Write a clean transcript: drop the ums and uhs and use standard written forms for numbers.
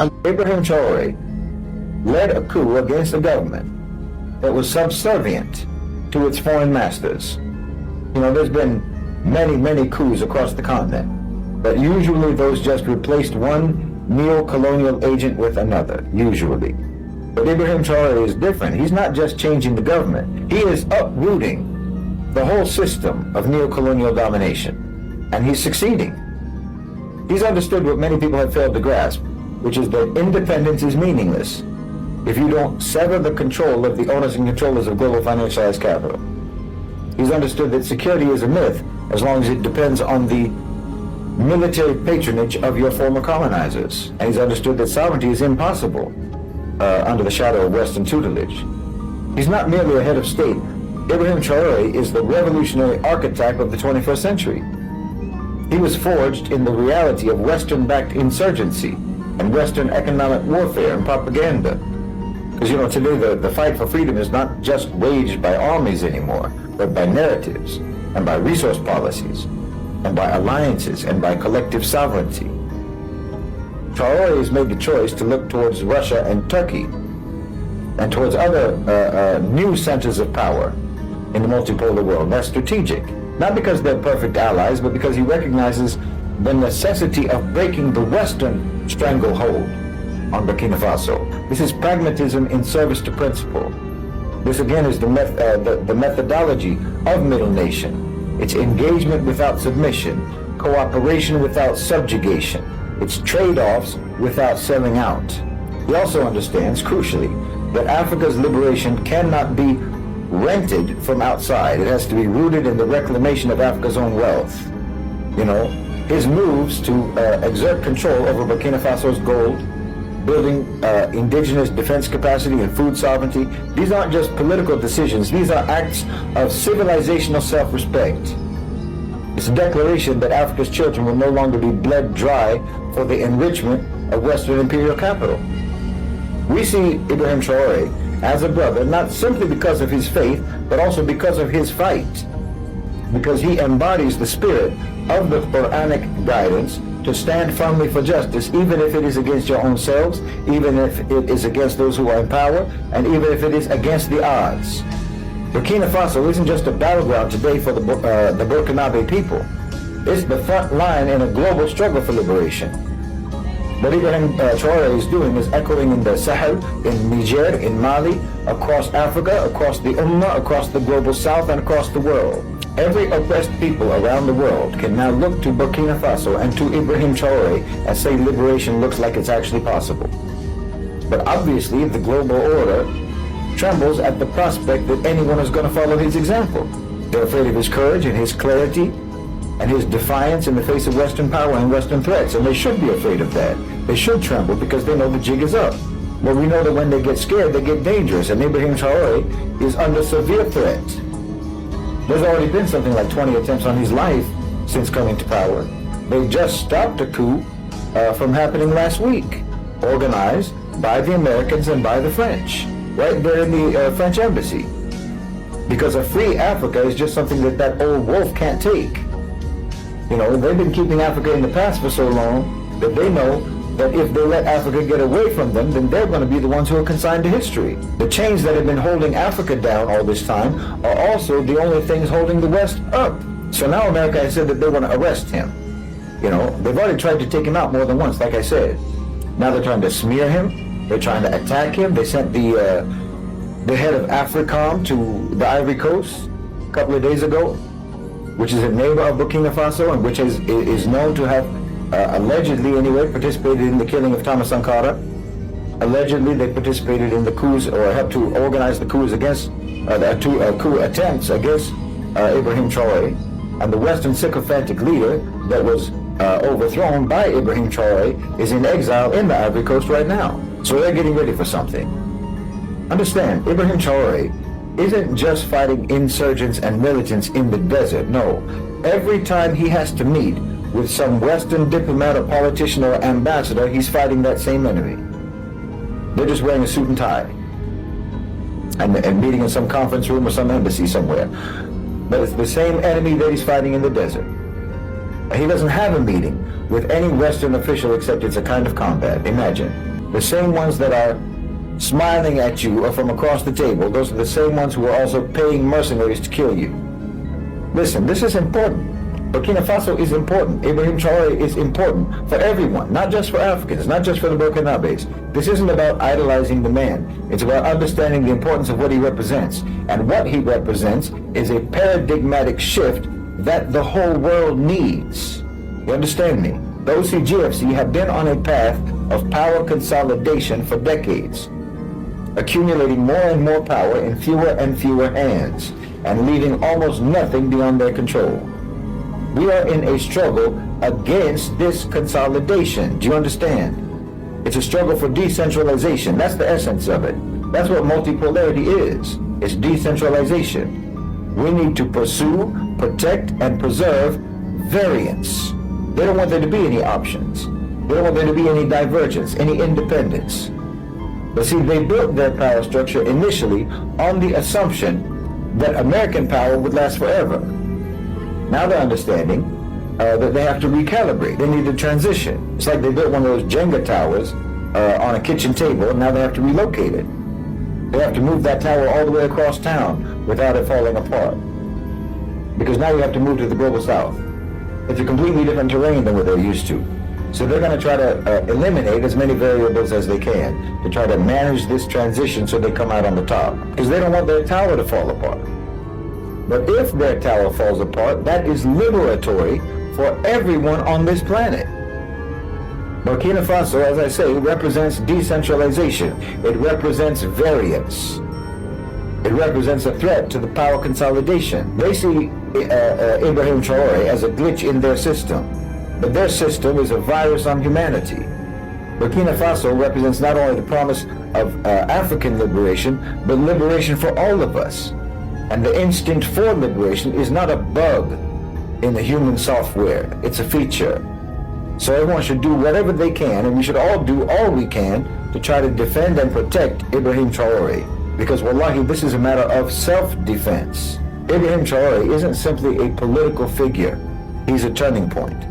Ibrahim Traore led a coup against a government that was subservient to its foreign masters. You know, there's been many coups across the continent, but usually those just replaced one neo-colonial agent with another, usually. But Ibrahim Traore is different. He's not just changing the government. He is uprooting the whole system of neo-colonial domination, and he's succeeding. He's understood what many people have failed to grasp, which is that independence is meaningless if you don't sever the control of the owners and controllers of global financialized capital. He's understood that security is a myth as long as it depends on the military patronage of your former colonizers. And he's understood that sovereignty is impossible under the shadow of Western tutelage. He's not merely a head of state. Ibrahim Traore is the revolutionary archetype of the 21st century. He was forged in the reality of Western-backed insurgency and Western economic warfare and propaganda. Because, you know, today the fight for freedom is not just waged by armies anymore, but by narratives and by resource policies and by alliances and by collective sovereignty. Traore has made the choice to look towards Russia and Turkey and towards other new centers of power in the multipolar world. That's strategic. Not because they're perfect allies, but because he recognizes the necessity of breaking the Western stranglehold on Burkina Faso. This is pragmatism in service to principle. This again is the methodology of middle nation. It's engagement without submission, cooperation without subjugation. It's trade-offs without selling out. He also understands, crucially, that Africa's liberation cannot be rented from outside. It has to be rooted in the reclamation of Africa's own wealth. You know, his moves to exert control over Burkina Faso's gold, building indigenous defense capacity and food sovereignty, these aren't just political decisions. These are acts of civilizational self-respect. It's a declaration that Africa's children will no longer be bled dry for the enrichment of Western imperial capital. We see Ibrahim Traore as a brother, not simply because of his faith, but also because of his fight. Because he embodies the spirit of the Quranic guidance to stand firmly for justice, even if it is against your own selves, even if it is against those who are in power, and even if it is against the odds. Burkina Faso isn't just a battleground today for the Burkinabe people. It's the front line in a global struggle for liberation. What Ibrahim Traore is doing is echoing in the Sahel, in Niger, in Mali, across Africa, across the Ummah, across the global south, and across the world. Every oppressed people around the world can now look to Burkina Faso and to Ibrahim Traore and say liberation looks like it's actually possible. But obviously the global order trembles at the prospect that anyone is going to follow his example. They're afraid of his courage and his clarity and his defiance in the face of Western power and Western threats, and they should be afraid of that. They should tremble because they know the jig is up. But we know that when they get scared, they get dangerous, and Ibrahim Traore is under severe threat. There's already been something like 20 attempts on his life since coming to power. They just stopped a coup from happening last week, organized by the Americans and by the French, right there in the French embassy. Because a free Africa is just something that old wolf can't take. You know, they've been keeping Africa in the past for so long that they know that if they let Africa get away from them, then they're going to be the ones who are consigned to history. The chains that have been holding Africa down all this time are also the only things holding the West up. So now America has said that they want to arrest him. You know, they've already tried to take him out more than once, like I said. Now they're trying to smear him. They're trying to attack him. They sent the head of AFRICOM to the Ivory Coast a couple of days ago, which is a neighbor of Burkina Faso and which is known to have allegedly anyway participated in the killing of Thomas Sankara. Allegedly they participated in the coups or helped to organize the coups against coup attempts against Ibrahim Traore, and the Western sycophantic leader that was overthrown by Ibrahim Traore is in exile in the Ivory Coast right now. So they're getting ready for something. Understand, Ibrahim Traore isn't just fighting insurgents and militants in the desert. No, every time he has to meet with some Western diplomat or politician or ambassador, he's fighting that same enemy. They're just wearing a suit and tie and meeting in some conference room or some embassy somewhere. But it's the same enemy that he's fighting in the desert. He doesn't have a meeting with any Western official except it's a kind of combat. Imagine. The same ones that are smiling at you or from across the table, those are the same ones who are also paying mercenaries to kill you. Listen, this is important. Burkina Faso is important. Ibrahim Traore is important for everyone, not just for Africans, not just for the Burkinabes. This isn't about idolizing the man. It's about understanding the importance of what he represents. And what he represents is a paradigmatic shift that the whole world needs. You understand me? The OCGFC have been on a path of power consolidation for decades, accumulating more and more power in fewer and fewer hands, and leaving almost nothing beyond their control. We are in a struggle against this consolidation. Do you understand? It's a struggle for decentralization. That's the essence of it. That's what multipolarity is. It's decentralization. We need to pursue, protect, and preserve variance. They don't want there to be any options. They don't want there to be any divergence, any independence. But see, they built their power structure initially on the assumption that American power would last forever. Now they're understanding that they have to recalibrate. They need to transition. It's like they built one of those Jenga towers on a kitchen table, and now they have to relocate it. They have to move that tower all the way across town without it falling apart. Because now you have to move to the global south. It's a completely different terrain than what they're used to. So they're going to try to eliminate as many variables as they can to try to manage this transition so they come out on the top. Because they don't want their tower to fall apart. But if their tower falls apart, that is liberatory for everyone on this planet. Burkina Faso, as I say, represents decentralization. It represents variance. It represents a threat to the power consolidation. They see Ibrahim Traore as a glitch in their system, but their system is a virus on humanity. Burkina Faso represents not only the promise of African liberation, but liberation for all of us. And the instinct for liberation is not a bug in the human software. It's a feature. So everyone should do whatever they can, and we should all do all we can to try to defend and protect Ibrahim Traore. Because wallahi, this is a matter of self-defense. Ibrahim Traore isn't simply a political figure. He's a turning point.